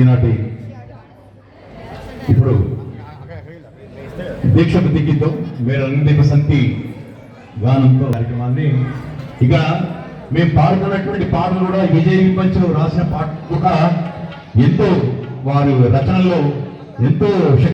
ఈనాటి ఇప్పుడు దీక్ష ప్రతిజ్ఞతో మీరు అన్ని సంతి గానంతో కార్యక్రమాన్ని ఇక మేము పాడుతున్నటువంటి పాటలు కూడా విజయ్ పంచ్ రాసిన పాట కూడా ఎంతో వారి రచనలో ఎంతో